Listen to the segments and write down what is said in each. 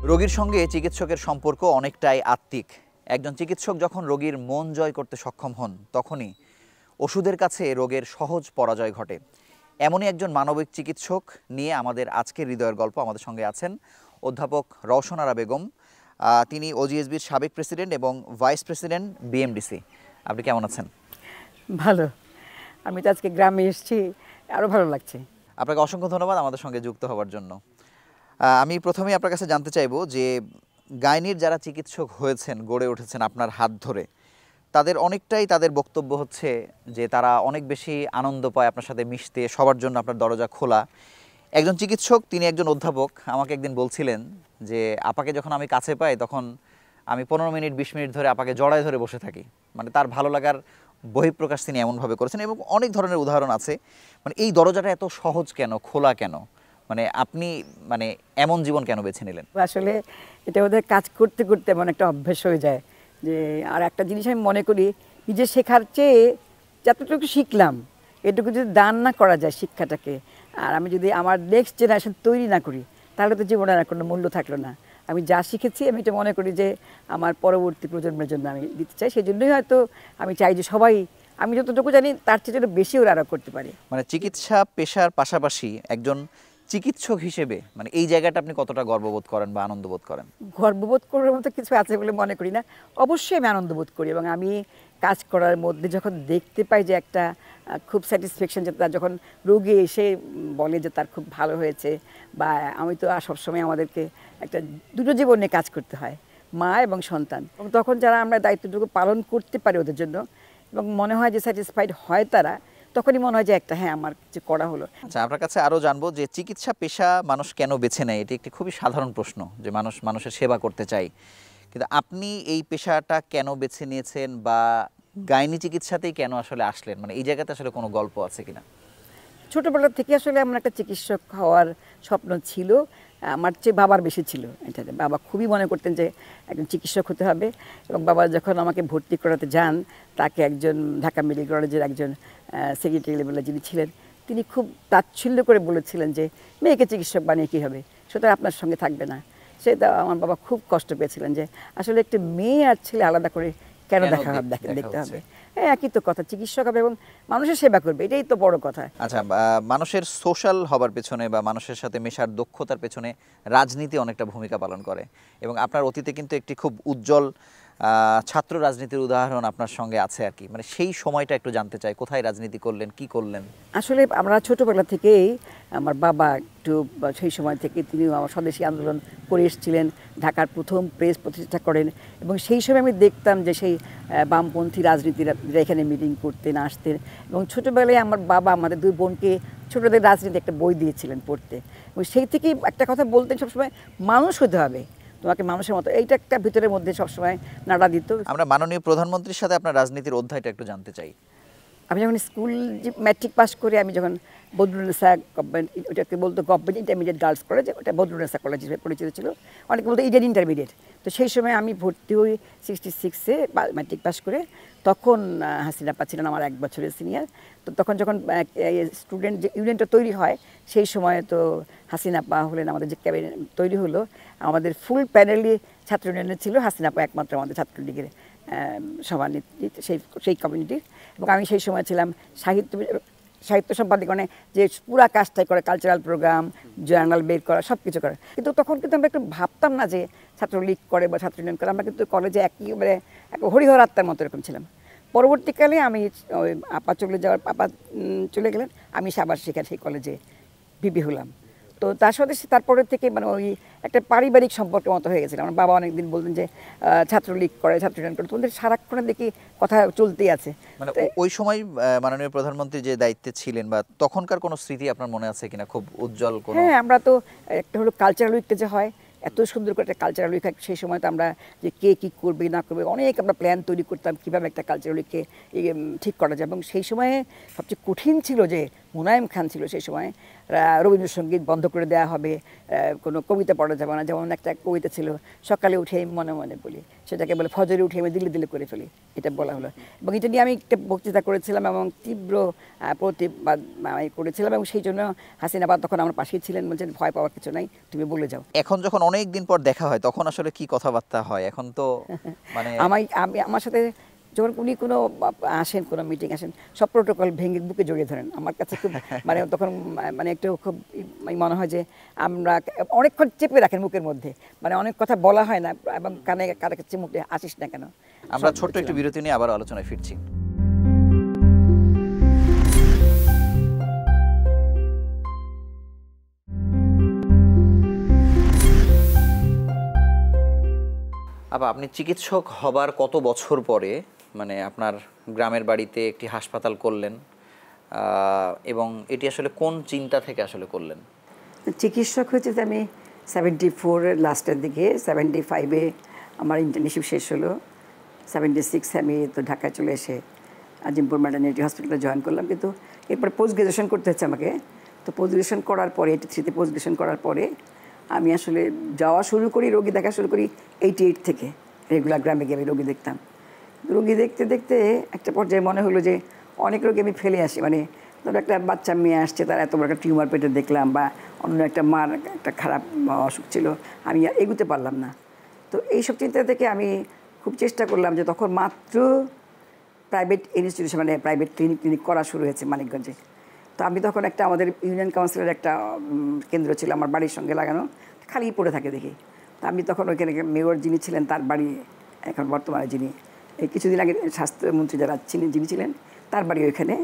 রোগীর সঙ্গে চিকিৎসকের সম্পর্ক অনেকটাই আত্মিক। একজন চিকিৎসক যখন রোগীর মন জয় করতে সক্ষম হন, তখনই ওষুধের কাছে রোগের সহজ পরাজয় ঘটে। এমনই একজন মানবিক চিকিৎসক নিয়ে আমাদের আজকের হৃদয়ের গল্প। আমাদের সঙ্গে আছেন অধ্যাপক রওশন আরা বেগম। তিনি ওজিএসবির সাবেক প্রেসিডেন্ট এবং ভাইস প্রেসিডেন্ট বিএমডিসি। আপনি কেমন আছেন? ভালো। আমি তো আজকে গ্রামে এসেছি, আরও ভালো লাগছে। আপনাকে অসংখ্য ধন্যবাদ আমাদের সঙ্গে যুক্ত হওয়ার জন্য। আমি প্রথমেই আপনার কাছে জানতে চাইবো যে গাইনির যারা চিকিৎসক হয়েছেন, গড়ে উঠেছেন আপনার হাত ধরে, তাদের অনেকটাই তাদের বক্তব্য হচ্ছে যে তারা অনেক বেশি আনন্দ পায় আপনার সাথে মিশতে, সবার জন্য আপনার দরজা খোলা। একজন চিকিৎসক, তিনি একজন অধ্যাপক, আমাকে একদিন বলছিলেন যে আপাকে যখন আমি কাছে পাই তখন আমি 15 মিনিট 20 মিনিট ধরে আপাকে জড়ায় ধরে বসে থাকি। মানে তার ভালো লাগার বহিঃপ্রকাশ তিনি এমনভাবে করেছেন এবং অনেক ধরনের উদাহরণ আছে। মানে এই দরজাটা এত সহজ কেন, খোলা কেন? মানে আপনি এমন জীবন কেন বেছে নিলেন? আসলে এটা ওদের কাজ করতে করতে এমন একটা অভ্যেস হয়ে যায় যে, আর একটা জিনিস আমি মনে করি, নিজে শেখার চেয়ে যতটুকু শিখলাম এটুকু যদি দান না করা যায় শিক্ষাটাকে, আর আমি যদি আমার নেক্সট জেনারেশন তৈরি না করি, তাহলে তো জীবনের আর কোনো মূল্য থাকলো না। আমি যা শিখেছি আমি এটা মনে করি যে আমার পরবর্তী প্রজন্মের জন্য আমি দিতে চাই। সেই জন্যই হয়তো আমি চাই যে সবাই, আমি যতটুকু জানি তার চেয়ে যেন বেশি ওরা আরও করতে পারে। মানে চিকিৎসা পেশার পাশাপাশি একজন চিকিৎসক হিসেবে এই জায়গাটা আপনি কতটা গর্ববোধ করেন বা আনন্দবোধ করেন? গর্ববোধ করার মতো কিছু আছে বলে মনে করি না। অবশ্যই আমি আনন্দবোধ করি, এবং আমি কাজ করার মধ্যে যখন দেখতে পাই যে একটা খুব স্যাটিসফ্যাকশন, যে তার যখন রোগী এসে বলে যে তার খুব ভালো হয়েছে, বা আমি তো সবসময় আমাদেরকে একটা দুটো জীবন নিয়ে কাজ করতে হয়, মা এবং সন্তান, এবং তখন যারা আমরা দায়িত্বটুকু পালন করতে পারি ওদের জন্য, এবং মনে হয় যে স্যাটিসফাইড হয় তারা, তখনই মনে হয় যে একটা হ্যাঁ আমার কিছু করা হলো। আচ্ছা, আপনার কাছে আরও জানবো যে চিকিৎসা পেশা মানুষ কেন বেছে নেয়? এটি একটি খুবই সাধারণ প্রশ্ন যে মানুষের সেবা করতে চাই, কিন্তু আপনি এই পেশাটা কেন বেছে নিয়েছেন বা গাইনি চিকিৎসাতেই কেন আসলে আসলেন? মানে এই জায়গাতে আসলে কোনো গল্প আছে কিনা? ছোটোবেলা থেকে আসলে আমার একটা চিকিৎসক হওয়ার স্বপ্ন ছিল, আমার চেয়ে বাবার বেশি ছিল এটাতে। বাবা খুবই মনে করতেন যে একজন চিকিৎসক হতে হবে, এবং বাবা যখন আমাকে ভর্তি করাতে যান, তাকে একজন ঢাকা মেডিকেল কলেজের একজন সেক্রেটারি লেভেলে যিনি ছিলেন, তিনি খুব তাচ্ছিল্য করে বলেছিলেন যে মেয়েকে চিকিৎসক বানিয়ে কী হবে, সুতরাং আপনার সঙ্গে থাকবে না। সেটা আমার বাবা খুব কষ্ট পেয়েছিলেন যে আসলে একটা মেয়ে আর ছেলে আলাদা করে কেন দেখতে হবে। হ্যাঁ, একই তো কথা, চিকিৎসক হবে এবং মানুষের সেবা করবে, এটাই তো বড় কথা। আচ্ছা, মানুষের সোশ্যাল হবার পেছনে বা মানুষের সাথে মেশার দক্ষতার পেছনে রাজনীতি অনেকটা ভূমিকা পালন করে, এবং আপনার অতীতে কিন্তু একটি খুব উজ্জ্বল ছাত্র রাজনীতির উদাহরণ আপনার সঙ্গে আছে আর কি। মানে সেই সময়টা একটু জানতে চাই, কোথায় রাজনীতি করলেন, কি করলেন? আসলে আমরা ছোটোবেলা থেকেই, আমার বাবা একটু সেই সময় থেকে তিনি আমার স্বদেশী আন্দোলন করে এসেছিলেন, ঢাকার প্রথম প্রেস প্রতিষ্ঠা করেন, এবং সেই সময় আমি দেখতাম যে সেই বামপন্থী রাজনীতিরা এখানে মিটিং করতেন, আসতেন, এবং ছোটোবেলায় আমার বাবা আমাদের দুই বোনকে ছোটোদের রাজনীতি একটা বই দিয়েছিলেন পড়তে, এবং সেই থেকেই একটা কথা বলতেন সবসময়, মানুষ হতে হবে, তোমাকে মানুষের মতো, এইটা একটা ভিতরের মধ্যে সবসময় নাড়া দিত। আমরা মাননীয় প্রধানমন্ত্রীর সাথে আপনার রাজনীতির অধ্যায়টা একটু জানতে চাই। আমি যখন স্কুল ম্যাট্রিক পাস করে, আমি যখন বদরুন্নেসা গভর্নমেন্ট, ওটাকে বলতো গভর্নমেন্ট ইন্টারমিডিয়েট গার্লস কলেজ, ওটা বদরুন্নেসা কলেজ হিসেবে পরিচিত ছিল, অনেকে বলতো ইডেন ইন্টারমিডিয়েট। তো সেই সময় আমি ভর্তি হই 66-এ ম্যাট্রিক পাস করে। তখন হাসিনা আপা ছিলেন আমার 1 বছরের সিনিয়র। তো তখন যখন স্টুডেন্ট যে ইউনিয়নটা তৈরি হয়, সেই সময় তো হাসিনা আপা হলেন, আমাদের যে ক্যাবিনেট তৈরি হলো, আমাদের ফুল প্যানেলই ছাত্র ইউনিয়নের ছিল, হাসিনা আপা একমাত্র আমাদের ছাত্রলীগের সভানেত্রী সেই কমিউনিটির। এবং আমি সেই সময় ছিলাম সাহিত্য সম্পাদকনে, যে পুরা কাজটাই করে, কালচারাল প্রোগ্রাম, জার্নাল বের করা, সব কিছু করে। কিন্তু তখন কিন্তু আমরা একটু ভাবতাম না যে ছাত্রলীগ করে বা ছাত্র ইউনিয়ন করে, আমরা কিন্তু কলেজে একেবারে হরিহর আত্মার মতো এরকম ছিলাম। পরবর্তীকালে আমি ওই আপা চলে গেলেন, আমি আবার সেখানে সেই কলেজে বিবি হলাম। তো তার সাথে তারপরের থেকে ওই একটা পারিবারিক সম্পর্কের মতো হয়ে গেছিল। আমার বাবা অনেকদিন বলতেন যে ছাত্রলীগ করে, ছাত্র ইউনিয়ন করে, তোমাদের সারাক্ষণে দেখি কথা চলতেই আছে। মানে ওই সময় মাননীয় প্রধানমন্ত্রী যে দায়িত্বে ছিলেন বা তখনকার কোনো স্মৃতি আপনার মনে আছে কিনা, খুব উজ্জ্বল কোনো? হ্যাঁ, আমরা তো একটা হলো কালচারাল উইকটা যে হয়, এত সুন্দর করে একটা কালচারাল উইক, সেই সময় তো আমরা যে কে কী করবে না করবে অনেক আমরা প্ল্যান তৈরি করতাম কীভাবে একটা কালচারাল উইককে ঠিক করা যায়। এবং সেই সময়ে সবচেয়ে কঠিন ছিল যে মুনায়েম খান ছিল সেই সময়, রবীন্দ্রসঙ্গীত বন্ধ করে দেওয়া হবে, কোনো কবিতা পড়া যাবে না। যেমন একটা কবিতা ছিল, সকালে উঠে মনে মনে বলি, সেটাকে বলে ফজরে উঠে আমি দিলে দিলে করে ফেলি, এটা বলা হলো। এবং এটা নিয়ে আমি একটা বক্তৃতা করেছিলাম এবং তীব্র প্রতিবাদ আমি করেছিলাম, এবং সেই জন্য হাসিনা বা তখন আমার পাশেই ছিলেন, বলছেন ভয় পাওয়ার কিছু নাই, তুমি বলে যাও। এখন যখন অনেক দিন পর দেখা হয় তখন আসলে কি কথাবার্তা হয়? এখন তো মানে আমার সাথে যখন উনি কোনো আসেন, কোনো মিটিং আসেন, সব প্রোটোকল ভেঙে বুকে জড়িয়ে ধরেন। আমার কাছে খুব মানে তখন মানে একটু খুব মনে হয় যে আমরা অনেকক্ষণ চেপে রাখেন মুখের মধ্যে, মানে অনেক কথা বলা হয় না, এবং কানে কারো কাছে মুখে আসিস না কেন। আমরা ছোট্ট একটু বিরতি নিয়ে আবার আলোচনায় ফিরছি। আপনি চিকিৎসক হবার কত বছর পরে মানে আপনার গ্রামের বাড়িতে একটি হাসপাতাল করলেন, এবং এটি আসলে কোন চিন্তা থেকে আসলে করলেন? চিকিৎসক হয়েছে যে আমি 74-এর লাস্টের দিকে, 75-এ আমার ইন্টার্নশিপ শেষ হলো, 76 আমি তো ঢাকায় চলে এসে আজিমপুর ম্যাটারনিটি হসপিটালে জয়েন করলাম। কিন্তু এরপর পোস্ট গ্রাজুয়েশন করতে হচ্ছে আমাকে। তো পোস্ট গ্রাজুয়েশন করার পরে 83-তে পোস্ট গ্রাজুয়েশন করার পরে আমি আসলে যাওয়া শুরু করি, রোগী দেখা শুরু করি 88 থেকে। রেগুলার গ্রামে গিয়ে আমি রোগী দেখতাম। রোগী দেখতে দেখতে একটা পর্যায়ে মনে হলো যে অনেক রোগী আমি ফেলে আসি, মানে ধরো একটা বাচ্চা মেয়ে আসছে, তার এত বড় একটা টিউমার পেটে দেখলাম, বা অন্য একটা মার একটা খারাপ অসুখ ছিল, আমি এগুতে পারলাম না। তো এইসব চিন্তা থেকে আমি খুব চেষ্টা করলাম যে তখন মাত্র প্রাইভেট ইনস্টিটিউশন মানে প্রাইভেট ক্লিনিক করা শুরু হয়েছে মানিকগঞ্জে। তো আমি তখন একটা আমাদের ইউনিয়ন কাউন্সিলের একটা কেন্দ্র ছিল আমার বাড়ির সঙ্গে লাগানো, খালি পড়ে থাকে দেখি। তো আমি তখন ওইখানে মেয়র যিনি ছিলেন তার বাড়ি, এখন বর্তমানে যিনি এই কিছুদিন আগে স্বাস্থ্যমন্ত্রী যারা যিনি ছিলেন তার বাড়ি ওইখানে।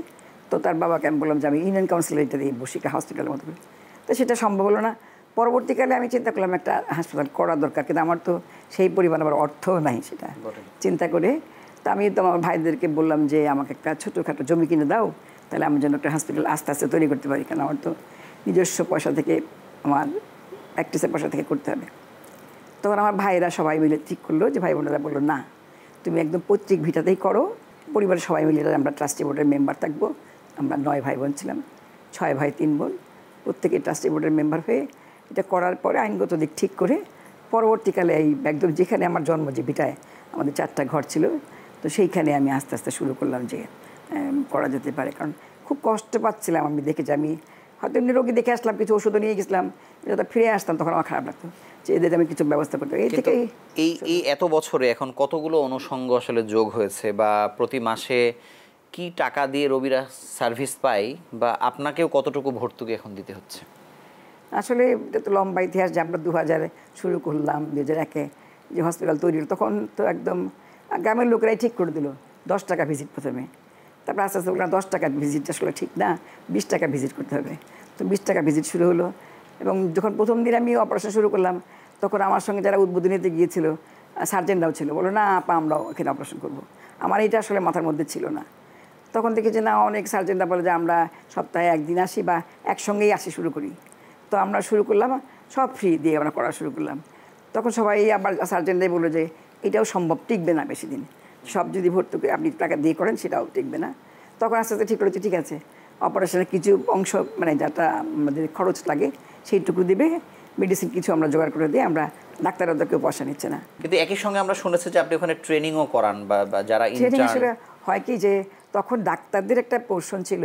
তো তার বাবাকে আমি বললাম যে আমি ইউনিয়ন কাউন্সিলের এটা দিয়ে বসি, একটা হসপিটালের মতো করে। তো সেটা সম্ভব হলো না। পরবর্তীকালে আমি চিন্তা করলাম একটা হাসপাতাল করা দরকার, কিন্তু আমার তো সেই পরিমাণ আবার অর্থও নাই। সেটা চিন্তা করে তো আমি তো আমার ভাইদেরকে বললাম যে আমাকে একটা ছোটোখাটো জমি কিনে দাও, তাহলে আমি যেন একটা হসপিটাল আস্তে আস্তে তৈরি করতে পারি, কারণ আমার তো নিজস্ব পয়সা থেকে, আমার প্র্যাকটিসের পয়সা থেকে করতে হবে। তখন আমার ভাইয়েরা সবাই মিলে ঠিক করলো, যে ভাই বোনেরা বললো না, তুমি একদম পৈতৃক ভিটাতেই করো, পরিবারের সবাই মিলে আমরা ট্রাস্টি বোর্ডের মেম্বার থাকবো। আমরা 9 ভাই বোন ছিলাম, 6 ভাই 3 বোন, প্রত্যেকে ট্রাস্টি বোর্ডের মেম্বার হয়ে এটা করার পরে আইনগত দিক ঠিক করে পরবর্তীকালে এই একদম যেখানে আমার জন্ম, যে ভিটায় আমাদের 4টা ঘর ছিল, তো সেইখানে আমি আস্তে আস্তে শুরু করলাম যে করা যেতে পারে। কারণ খুব কষ্ট পাচ্ছিলাম আমি দেখে, যে আমি হয়তো এমনি রোগী দেখে আসলাম, কিছু ওষুধও নিয়ে গেছিলাম, যখন ফিরে আসতাম তখন আমার খারাপ লাগতো যে এদের আমি কিছু ব্যবস্থা করতে। এই থেকে এই এত বছরে এখন কতগুলো অনুষঙ্গ আসলে যোগ হয়েছে, বা প্রতি মাসে কি টাকা দিয়ে রোগীরা সার্ভিস পায়, বা আপনাকেও কতটুকু ভর্তুকি এখন দিতে হচ্ছে? আসলে এটা তো লম্বা ইতিহাস, যে আমরা 2000-এ শুরু করলাম, 2001-এ যে হসপিটাল তৈরি হলো, তখন তো একদম গ্রামের লোকেরাই ঠিক করে দিল 10 টাকা ভিজিট প্রথমে। তারপর আস্তে আস্তে বললাম 10 টাকা ভিজিট আসলে ঠিক না, 20 টাকা ভিজিট করতে হবে। তো 20 টাকা ভিজিট শুরু হলো। এবং যখন প্রথম দিন আমি অপারেশন শুরু করলাম, তখন আমার সঙ্গে যারা উদ্বোধনীতে গিয়েছিল সার্জেনরাও ছিল, বলো না আপা আমরাও এখানে অপারেশন করব। আমার এটা আসলে মাথার মধ্যে ছিল না। তখন দেখি যে না, অনেক সার্জেনরা বলে যে আমরা সপ্তাহে একদিন আসি বা একসঙ্গেই আসি শুরু করি। তো আমরা শুরু করলাম সব ফ্রি দিয়ে আমরা করা শুরু করলাম। তখন সবাই আবার সার্জেনরাই বললো যে এটাও সম্ভব, টিকবে না বেশি দিন, সব যদি ভর্তুকি আপনি টাকা দিয়ে করেন সেটাও টিকবে না। তখন আস্তে আস্তে ঠিক করেছি, ঠিক আছে অপারেশনের কিছু অংশ মানে যেটা আমাদের খরচ লাগে সেইটুকু দিবে, মেডিসিন কিছু আমরা জোগাড় করে দিই, আমরা ডাক্তাররা কেউ পয়সা নিচ্ছে না। কিন্তু একই সঙ্গে আমরা শুনেছি যে আপনি ওখানে ট্রেনিংও করান, বা যারা ট্রেনিং আসলে হয় কি, যে তখন ডাক্তারদের একটা পোর্শন ছিল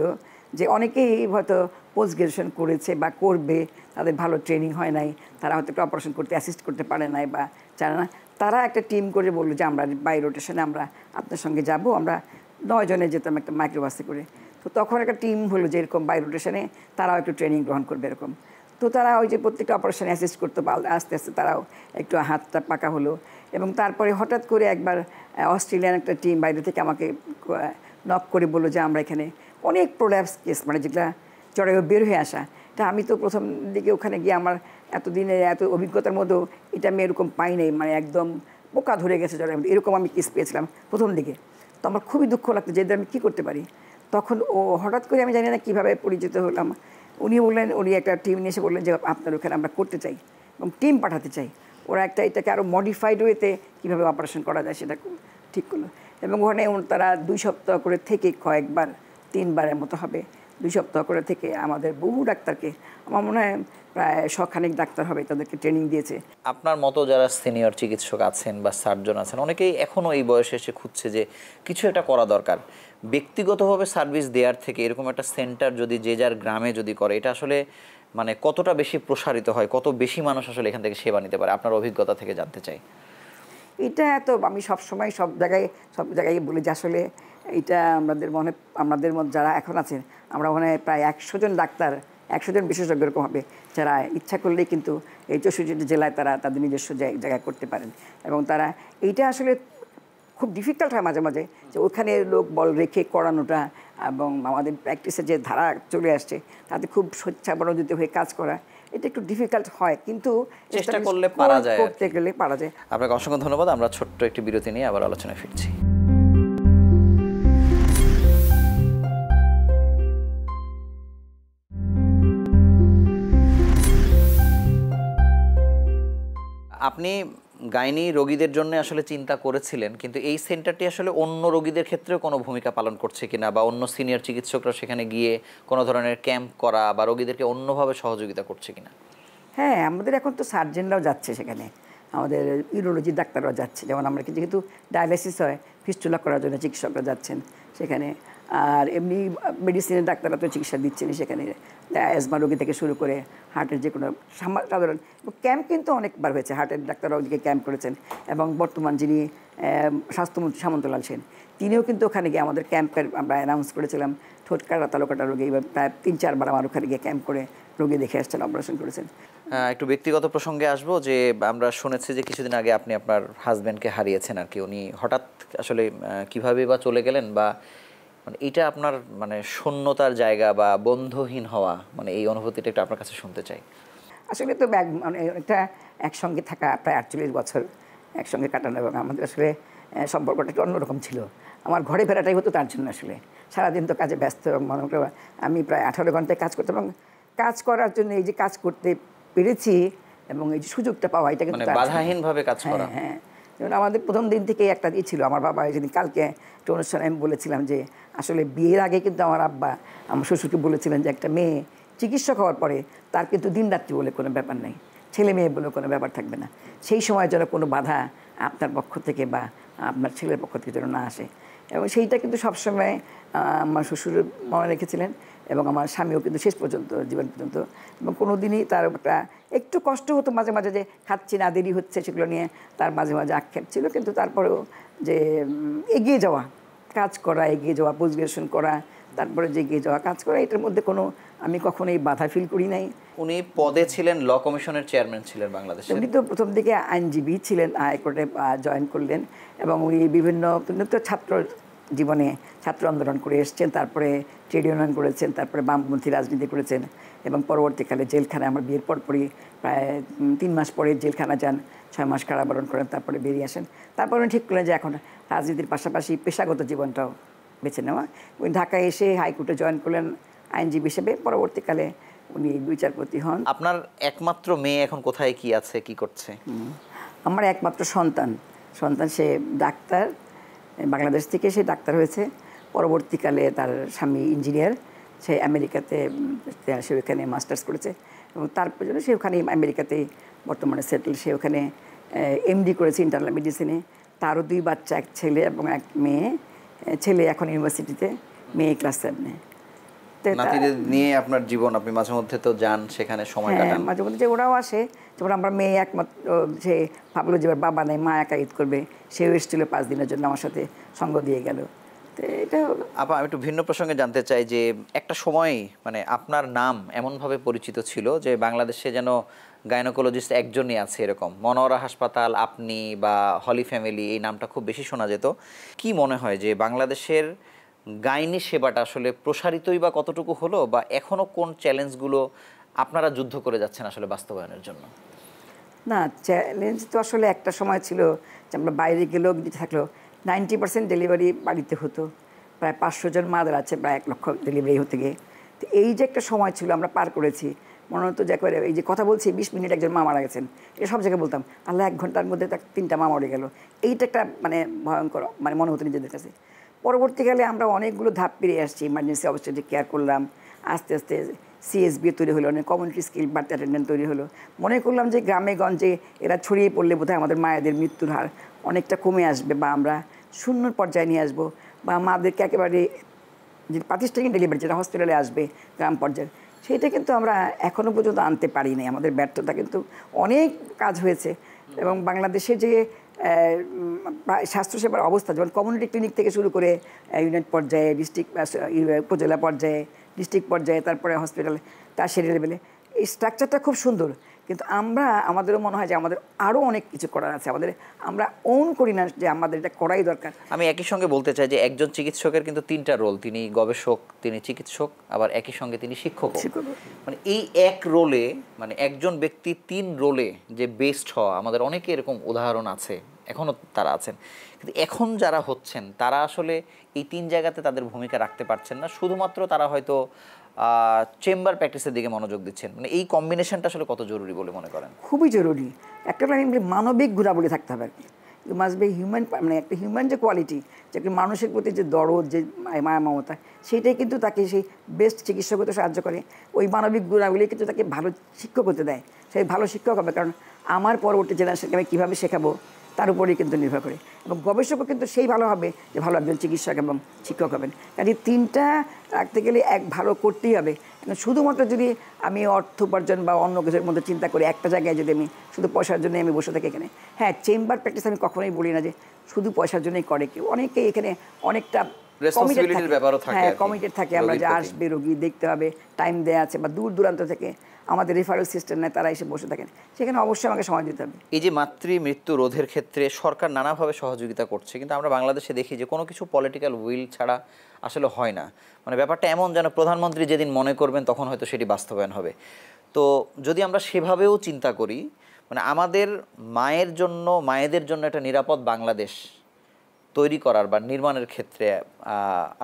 যে অনেকেই হয়তো পোস্ট গ্রাজুয়েশন করেছে বা করবে, তাদের ভালো ট্রেনিং হয় নাই, তারা হয়তো একটা অপারেশন করতে অ্যাসিস্ট করতে পারে নাই বা জানে না, তারা একটা টিম করে বললো যে আমরা বাই রোটেশনে আমরা আপনার সঙ্গে যাব। আমরা 9 জনে যেতাম একটা মাইক্রোবাসে করে। তো তখন একটা টিম হলো যে এরকম বাই রোটেশনে তারাও একটু ট্রেনিং গ্রহণ করবে এরকম। তো তারা ওই যে প্রত্যেকটা অপারেশনে অ্যাসিস্ট করতে আস্তে আস্তে তারাও একটু হাতটা পাকা হলো। এবং তারপরে হঠাৎ করে একবার অস্ট্রেলিয়ান একটা টিম বাইরে থেকে আমাকে নক করে বললো যে আমরা এখানে অনেক প্রোল্যাপস কেস, মানে যেগুলা জরায়ু বের হয়ে আসা, এটা আমি তো প্রথম দিকে ওখানে গিয়ে আমার এতদিনের এত অভিজ্ঞতার মধ্যেও এটা আমি এরকম পাই নাই, মানে একদম পোকা ধরে গেছে জরায়ু, এরকম আমি কেস পেয়েছিলাম প্রথম দিকে। তো আমার খুবই দুঃখ লাগতো যে আমি কী করতে পারি। তখন ও হঠাৎ করে, আমি জানি না কীভাবে পরিচিত হলাম, উনি বললেন, উনি একটা টিম নিয়ে এসে বললেন যে আপনার ওখানে আমরা করতে চাই এবং টিম পাঠাতে চাই। ওরা এটাকে আরও মডিফাইড ওয়েতে কীভাবে অপারেশন করা যায় সেটা ঠিক করলো। এবং ওখানে তারা 2 সপ্তাহ করে থেকে কয়েকবার 3 বারের মতো হবে 2 সপ্তাহ করে থেকে আমাদের বহু ডাক্তারকে, আমার মনে হয় প্রায় শখানেক ডাক্তার হবে তাদেরকে ট্রেনিং দিয়েছে। আপনার মতো যারা সিনিয়র চিকিৎসক আছেন বা সার্জন আছেন, অনেকেই এখনও এই বয়সে এসে খুঁজছে যে কিছু একটা করা দরকার। ব্যক্তিগতভাবে সার্ভিস দেওয়ার থেকে এরকম একটা সেন্টার যদি যে যার গ্রামে যদি করে, এটা আসলে মানে কতটা বেশি প্রসারিত হয়, কত বেশি মানুষ আসলে এখান থেকে সেবা নিতে পারে, আপনার অভিজ্ঞতা থেকে জানতে চাই। এটা তো আমি সবসময় সব জায়গায় বলি যে আসলে এটা আমাদের মধ্যে যারা এখন আছেন, আমরা মনে হয় প্রায় 100 জন ডাক্তার, 100 জন বিশেষজ্ঞ এরকম হবে, যারা ইচ্ছা করলেই কিন্তু এই 64টি জেলায় তারা তাদের নিজস্ব জায়গায় করতে পারেন। এবং তারা এইটা আসলে খুব ডিফিকাল্ট হয় মাঝে মাঝে যে ওখানে লোক বল রেখে করানোটা, এবং আমাদের প্র্যাকটিসে যে ধারা চলে আসছে তাতে খুব স্বেচ্ছাপ্রণোদিত হয়ে কাজ করা, এটা একটু ডিফিকাল্ট হয়, কিন্তু চেষ্টা করলে পারা যায়, করতে গেলে পারা যায়। আপনাকে অসংখ্য ধন্যবাদ। আমরা ছোট্ট একটি বিরতি নিয়ে আবার আলোচনায় ফিরছি। আপনি গাইনি রোগীদের জন্য আসলে চিন্তা করেছিলেন, কিন্তু এই সেন্টারটি আসলে অন্য রোগীদের ক্ষেত্রেও কোনো ভূমিকা পালন করছে কিনা, বা অন্য সিনিয়র চিকিৎসকরা সেখানে গিয়ে কোনো ধরনের ক্যাম্প করা বা রোগীদেরকে অন্যভাবে সহযোগিতা করছে কিনা? হ্যাঁ, আমাদের এখন তো সার্জেনরাও যাচ্ছে সেখানে, আমাদের ইউরোলজি ডাক্তাররাও যাচ্ছে। যেমন আমরা যেহেতু ডায়ালাইসিস হয়, ফিস্টুলা করার জন্য চিকিৎসকরা যাচ্ছেন সেখানে। আর এমনি মেডিসিনের ডাক্তাররা তো চিকিৎসা দিচ্ছেন সেখানে, অ্যাজমা রোগী থেকে শুরু করে হার্টের যে কোনো সাধারণ ক্যাম্প কিন্তু অনেকবার হয়েছে। হার্টের ডাক্তাররাও ওদিকে ক্যাম্প করেছেন, এবং বর্তমান যিনি স্বাস্থ্যমন্ত্রী সামন্তলাল সেন, তিনিও কিন্তু ওখানে গিয়ে আমাদের ক্যাম্পের আমরা অ্যানাউন্স করেছিলাম ঠোঁটকাটা তালুকাটা রোগী, এবার প্রায় 3-4 বার আমার ওখানে গিয়ে ক্যাম্প করে রোগী দেখে আসছেন, অপারেশন করেছেন। একটু ব্যক্তিগত প্রসঙ্গে আসবো, যে আমরা শুনেছি যে কিছুদিন আগে আপনি আপনার হাজব্যান্ডকে হারিয়েছেন আর কি। উনি হঠাৎ আসলে কিভাবে বা চলে গেলেন, বা মানে এটা আপনার মানে শূন্যতার জায়গা বা বন্ধহীন হওয়া, মানে এই অনুভূতিটা একটু আপনার কাছে শুনতে চাই। আসলে তো মানে একটা একসঙ্গে থাকা প্রায় 48 বছর একসঙ্গে কাটানো, এবং আমাদের আসলে সম্পর্কটা একটু অন্যরকম ছিল। আমার ঘরে ফেরাটাই হতো তার জন্য, আসলে সারাদিন তো কাজে ব্যস্ত, এবং মনে করি আমি প্রায় 18 ঘন্টায় কাজ করতাম, এবং কাজ করার জন্য এই যে কাজ করতে পেরেছি এবং এই যে সুযোগটা পাওয়া, এটা কিন্তু বাধাহীনভাবে কাজ করা। হ্যাঁ, যেমন আমাদের প্রথম দিন থেকে একটা ছিল, আমার বাবা যেদিন কালকে একটা অনুষ্ঠানে আমি বলেছিলাম যে আসলে বিয়ের আগে কিন্তু আমার আব্বা আমার শ্বশুরকে বলেছিলেন যে একটা মেয়ে চিকিৎসক হওয়ার পরে তার কিন্তু দিনরাত্রি বলে কোনো ব্যাপার নেই, ছেলে মেয়ে বলে কোনো ব্যাপার থাকবে না। সেই সময় যেন কোনো বাধা আপনার পক্ষ থেকে বা আপনার ছেলের পক্ষ থেকে যেন না আসে, এবং সেইটা কিন্তু সবসময় আমার শ্বশুর মনে রেখেছিলেন, এবং আমার স্বামীও কিন্তু শেষ পর্যন্ত, জীবন পর্যন্ত। এবং কোনো দিনই তার একটা একটু কষ্ট হতো মাঝে মাঝে যে খাচ্ছি না, দেরি হচ্ছে, সেগুলো নিয়ে তার মাঝে মাঝে আক্ষেপ ছিল, কিন্তু তারপরেও যে এগিয়ে যাওয়া, কাজ করা, এগিয়ে যাওয়া, পরিবেশন করা, তারপরে যে এগিয়ে যাওয়া, কাজ করা, এটার মধ্যে কোনো আমি কখনোই বাধা ফিল করি নাই। উনি পদে ছিলেন, ল কমিশনের চেয়ারম্যান ছিলেন বাংলাদেশে। উনি তো প্রথম দিকে আইনজীবী ছিলেন, হাইকোর্টে জয়েন করলেন, এবং উনি বিভিন্ন ছাত্র জীবনে ছাত্র আন্দোলন করে এসছেন, তারপরে ট্রেড ইউনিয়ন করেছেন, তারপরে বামপন্থী রাজনীতি করেছেন, এবং পরবর্তীকালে জেলখানায়, আমার বিয়ের পরপরই প্রায় 3 মাস পরে জেলখানা যান, 6 মাস কারাবরণ করেন, তারপরে বেরিয়ে আসেন। তারপরে উনি ঠিক করলেন যে এখন রাজনীতির পাশাপাশি পেশাগত জীবনটাও বেছে নেওয়া। উনি ঢাকায় এসে হাইকোর্টে জয়েন করলেন আইনজীবী হিসেবে, পরবর্তীকালে উনি বিচারপতি হন। আপনার একমাত্র মেয়ে এখন কোথায়, কি আছে, কি করছে? আমার একমাত্র সন্তান, সে ডাক্তার, বাংলাদেশ থেকে সে ডাক্তার হয়েছে, পরবর্তীকালে তার স্বামী ইঞ্জিনিয়ার, সে আমেরিকাতে, সে ওখানে মাস্টার্স করেছে, এবং তারপর জন্য সে ওখানে আমেরিকাতেই বর্তমানে সেটেল। সে ওখানে এমডি করেছে ইন্টারনাল মেডিসিনে। তারও 2 বাচ্চা, এক ছেলে এবং এক মেয়ে। ছেলে এখন ইউনিভার্সিটিতে, মেয়ে ক্লাস 7-এ। নাতিদের নিয়ে আপনার জীবন, আপনি মাঝে মধ্যে তো যান সেখানে, সময় কাটান? মাঝে মধ্যে যে ওরাও আসে, যেমন আমার মেয়ে একমাত্র, সে ভাবলো যে বাবা নেই, মা একা ঈদ করবে, সেও এসেছিল 5 দিনের জন্য আমার সাথে সঙ্গ দিয়ে গেল। তো এটা আপা, আমি একটু ভিন্ন প্রসঙ্গে জানতে চাই যে একটা সময় মানে আপনার নাম এমনভাবে পরিচিত ছিল যে বাংলাদেশে যেন গাইনোকোলজিস্ট একজনই আছে এরকম। মনোয়ারা হাসপাতাল, আপনি বা হলি ফ্যামিলি, এই নামটা খুব বেশি শোনা যেত। কি মনে হয় যে বাংলাদেশের গাইনি সেবাটা আসলে প্রসারিতই বা কতটুকু হলো, বা এখনও কোন চ্যালেঞ্জগুলো আপনারা যুদ্ধ করে যাচ্ছেন আসলে বাস্তবায়নের জন্য? না, চ্যালেঞ্জ তো আসলে একটা সময় ছিল যে আমরা বাইরে গেলেও থাকলেও 90% ডেলিভারি বাড়িতে হতো, প্রায় 500 জন মাদার আছে, প্রায় 1 লক্ষ ডেলিভারি হতে গিয়ে। তো এই যে একটা সময় ছিল আমরা পার করেছি, মনে হতো যে একবারে এই যে কথা বলছি 20 মিনিট একজন মা মারা গেছেন, এটা সব জায়গায় বলতাম, আল্লাহ 1 ঘন্টার মধ্যে তার 3টা মা মরে গেল, এইটা একটা মানে ভয়ঙ্কর মানে মনে হতো নিজেদের কাছে। পরবর্তীকালে আমরা অনেকগুলো ধাপ পেরিয়ে আসছি, ইমার্জেন্সি অবস্থাতে কেয়ার করলাম, আস্তে আস্তে সিএসবি তৈরি হলো, অনেক কমিউনিটি স্কিল বার্থ অ্যাটেন্ডেন্ট তৈরি হলো। মনে করলাম যে গ্রামে গঞ্জে এরা ছড়িয়ে পড়লে বোধহয় আমাদের মায়েদের মৃত্যুর হার অনেকটা কমে আসবে, বা আমরা শূন্য পর্যায়ে নিয়ে আসবো, বা মাদেরকে একেবারে যে প্রাতিষ্ঠানিক ডেলিভারি যেটা হসপিটালে আসবে গ্রাম পর্যায়ে, সেইটা কিন্তু আমরা এখনও পর্যন্ত আনতে পারিনি। আমাদের ব্যর্থতা কিন্তু অনেক কাজ হয়েছে। এবং বাংলাদেশে যে স্বাস্থ্যসেবার অবস্থা, যেমন কমিউনিটি ক্লিনিক থেকে শুরু করে ইউনিট পর্যায়ে, ডিস্ট্রিক্ট উপজেলা পর্যায়ে, ডিস্ট্রিক্ট পর্যায়ে, তারপরে হসপিটাল, টারশিয়ারি লেভেলে, এই স্ট্রাকচারটা খুব সুন্দর। কিন্তু আমাদেরও মনে হয় যে আমাদের আরও অনেক কিছু করার আছে। আমরা ওন করি না যে আমাদের এটা করাই দরকার। আমি একই সঙ্গে বলতে চাই যে একজন চিকিৎসকের কিন্তু 3টা রোল, তিনি গবেষক, তিনি চিকিৎসক, আবার একই সঙ্গে তিনি শিক্ষক। মানে এই এক রোলে, মানে একজন ব্যক্তি 3 রোলে যে বেস্ট হওয়া, আমাদের অনেকে এরকম উদাহরণ আছে, এখনও তারা আছেন। কিন্তু এখন যারা হচ্ছেন তারা আসলে এই 3 জায়গাতে তাদের ভূমিকা রাখতে পারছেন না, শুধুমাত্র তারা হয়তো চেম্বার প্র্যাকটিসের দিকে মনোযোগ দিচ্ছেন। মানে এই কম্বিনেশনটা আসলে কত জরুরি বলে মনে করেন? খুবই জরুরি। একটা মানবিক গুণাবলী থাকতে হবে আর কি। মাস্ট বি হিউম্যান, মানে একটা হিউম্যান যে কোয়ালিটি, যে একটা মানুষের প্রতি যে দরদ, যে মায়া মমতা, সেইটাই কিন্তু তাকে সেই বেস্ট চিকিৎসক হতে সাহায্য করে। ওই মানবিক গুণাবলী কিন্তু তাকে ভালো শিক্ষক হতে দেয়। সেই ভালো শিক্ষক হবে, কারণ আমার পরবর্তী জেনারেশনকে আমি কীভাবে শেখাবো তার উপরেই কিন্তু নির্ভর করে। এবং গবেষকও কিন্তু সেই ভালো হবে যে ভালো একজন চিকিৎসক এবং শিক্ষক হবেন। কাজে 3টা রাখতে গেলে এক ভালো করতেই হবে। শুধুমাত্র যদি আমি অর্থ উপার্জন বা অন্য কিছুর মধ্যে চিন্তা করি, একটা জায়গায় যদি আমি শুধু পয়সার জন্য আমি বসে থাকি এখানে, হ্যাঁ, চেম্বার প্র্যাকটিস আমি কখনোই বলি না যে শুধু পয়সার জন্যই করে কেউ। অনেকেই এখানে অনেকটা কমিটেড থাকে, আমরা যে আসবে রোগী দেখতে হবে, টাইম দেওয়া আছে, বা দূর দূরান্ত থেকে আমাদের রেফারেল সিস্টেম নেই, তারা এসে বসে থাকেন, সেখানে অবশ্যই আমাকে সময় দিতে হবে। এই যে মাতৃ মৃত্যু রোধের ক্ষেত্রে সরকার নানাভাবে সহযোগিতা করছে, কিন্তু আমরা বাংলাদেশে দেখি যে কোনো কিছু পলিটিক্যাল উইল ছাড়া আসলে হয় না। মানে ব্যাপারটা এমন যেন প্রধানমন্ত্রী যেদিন মনে করবেন তখন হয়তো সেটি বাস্তবায়ন হবে। তো যদি আমরা সেভাবেও চিন্তা করি, মানে আমাদের মায়েদের জন্য একটা নিরাপদ বাংলাদেশ তৈরি করার বা নির্মাণের ক্ষেত্রে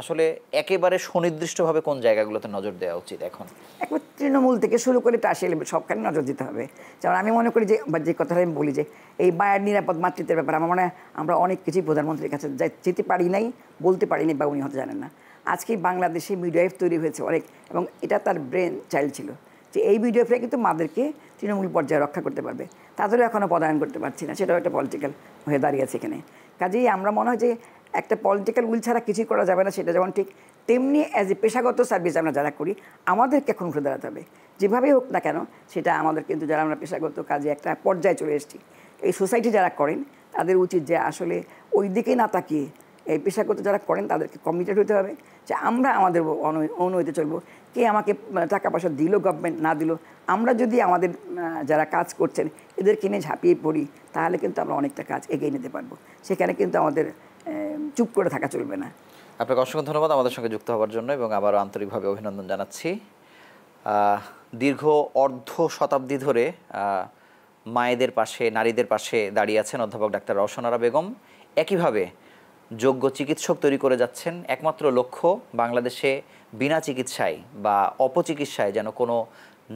আসলে একেবারে সুনির্দিষ্টভাবে কোন জায়গাগুলোতে নজর দেওয়া উচিত? এখন একবার তৃণমূল থেকে শুরু করে টারশিয়ারি সবখানে নজর দিতে হবে। যেমন আমি মনে করি যে কথাটা আমি বলি যে এই মায়ের নিরাপদ মাতৃত্বের ব্যাপারে আমার মনে হয় আমরা অনেক কিছুই প্রধানমন্ত্রীর কাছে যেতে পারি নাই, বলতে পারিনি, বা উনি হয়তো জানেন না। আজকে বাংলাদেশে মিডওয়াইফ তৈরি হয়েছে অনেক, এবং এটা তার ব্রেন চাইল্ড ছিল যে এই মিডওয়াইফরা কিন্তু মাদেরকে তৃণমূল পর্যায়ে রক্ষা করতে পারবে। তাদেরও এখনও পদায়ন করতে পারছি না, সেটাও একটা পলিটিক্যাল হয়ে দাঁড়িয়েছে এখানে। কাজেই আমরা মনে হয় যে একটা পলিটিক্যাল উইল ছাড়া কিছুই করা যাবে না, সেটা যেমন ঠিক তেমনি অ্যাজ এ পেশাগত সার্ভিস আমরা যারা করি আমাদেরকে এখন উঠে দাঁড়াতে হবে। যেভাবেই হোক না কেন সেটা আমাদের কিন্তু যারা আমরা পেশাগত কাজে একটা পর্যায়ে চলে এসেছি, এই সোসাইটি যারা করেন তাদের উচিত যে আসলে ওই দিকেই না তাকিয়ে এই পেশাগত যারা করেন তাদেরকে কমিটেড হতে হবে যে আমরা আমাদের অনুমতিতে চলবো। কে আমাকে টাকা পয়সা দিল, গভর্নমেন্ট না দিল, আমরা যদি আমাদের যারা কাজ করছেন এদেরকে নিয়ে ঝাঁপিয়ে পড়ি, তাহলে কিন্তু আমরা অনেকটা কাজ এগিয়ে নিতে পারবো। সেখানে কিন্তু আমাদের চুপ করে থাকা চলবে না। আপনাকে অসংখ্য ধন্যবাদ আমাদের সঙ্গে যুক্ত হওয়ার জন্য, এবং আবারও আন্তরিকভাবে অভিনন্দন জানাচ্ছি। দীর্ঘ অর্ধ শতাব্দী ধরে মায়েদের পাশে, নারীদের পাশে দাঁড়িয়ে আছেন অধ্যাপক ডাক্তার রওশন আরা বেগম। একইভাবে যোগ্য চিকিৎসক তৈরি করে যাচ্ছেন। একমাত্র লক্ষ্য বাংলাদেশে বিনা চিকিৎসায় বা অপচিকিৎসায় যেন কোনো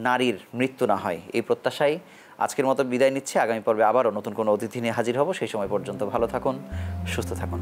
নারীর মৃত্যু না হয়, এই প্রত্যাশায় আজকের মতো বিদায় নিচ্ছে। আগামী পর্বে আবারও নতুন কোনো অতিথি নিয়ে হাজির হব। সেই সময় পর্যন্ত ভালো থাকুন, সুস্থ থাকুন।